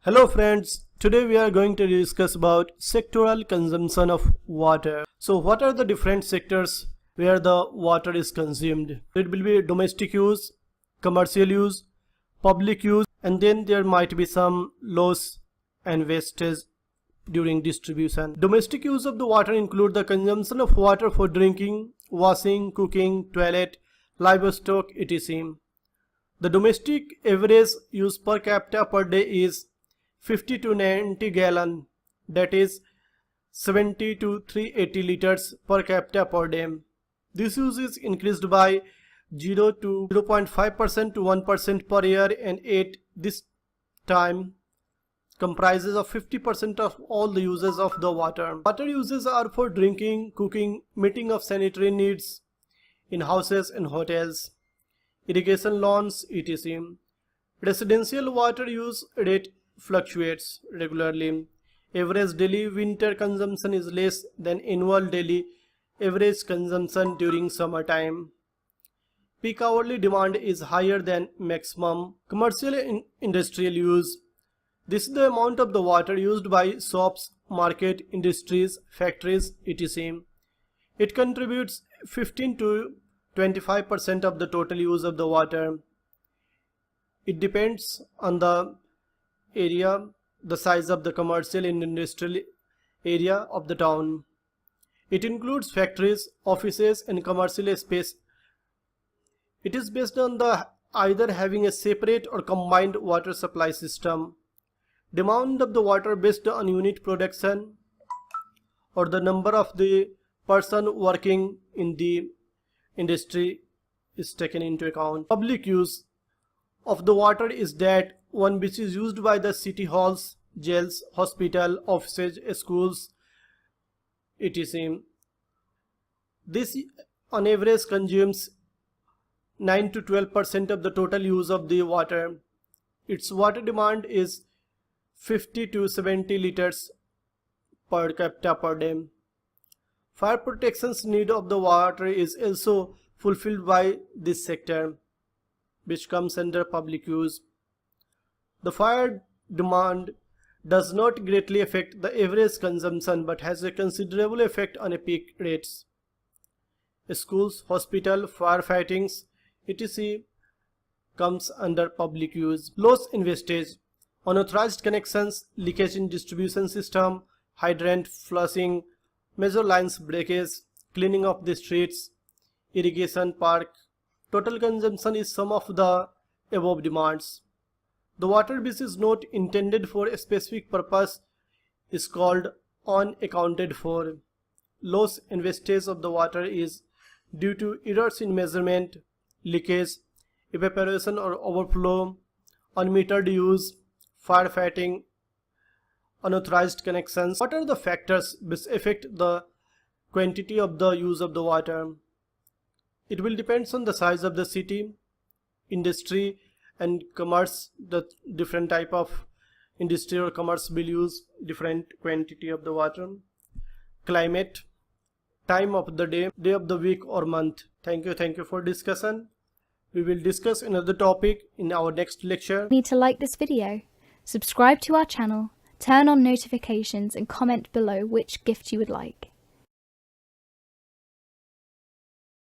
Hello friends, today we are going to discuss about sectoral consumption of water. So what are the different sectors where the water is consumed? It will be domestic use, commercial use, public use, and then there might be some loss and wastage during distribution. Domestic use of the water include the consumption of water for drinking, washing, cooking, toilet, livestock, etc. The domestic average use per capita per day is 50 to 90 gallon, that is 70 to 380 liters per capita per day. This use is increased by 0 to 0.5% to 1% per year, and at this time comprises of 50% of all the uses of the water. Water uses are for drinking, cooking, meeting of sanitary needs in houses and hotels, irrigation lawns, etc. Residential water use rate fluctuates regularly. Average daily winter consumption is less than annual daily average consumption during summertime. Peak hourly demand is higher than maximum. Commercial and industrial use. This is the amount of the water used by shops, market, industries, factories, etc. It contributes 15 to 25% of the total use of the water. It depends on the area, the size of the commercial and industrial area of the town. It includes factories, offices, and commercial space. It is based on the either having a separate or combined water supply system. Demand of the water based on unit production or the number of the person working in the industry is taken into account. Public use of the water is that one which is used by the city halls, jails, hospital, offices, schools, etc. This on average consumes 9 to 12% of the total use of the water. Its water demand is 50 to 70 liters per capita per day. Fire protection's need of the water is also fulfilled by this sector, which comes under public use. The fire demand does not greatly affect the average consumption but has a considerable effect on a peak rates. Schools, hospital, firefightings, etc. comes under public use. Loss and wastage. Unauthorized connections, leakage in distribution system, hydrant flushing, major lines breakage, cleaning of the streets, irrigation park. Total consumption is sum of the above demands. The water which is not intended for a specific purpose is called unaccounted for. Loss and wastage of the water is due to errors in measurement, leakage, evaporation or overflow, unmetered use, firefighting, unauthorized connections. What are the factors which affect the quantity of the use of the water? It will depend on the size of the city, industry and commerce. The different type of industry or commerce will use different quantity of the water. Climate, time of the day of the week or month. Thank you for discussion. We will discuss another topic in our next lecture. Need to like this video, subscribe to our channel, turn on notifications and comment below which gift you would like.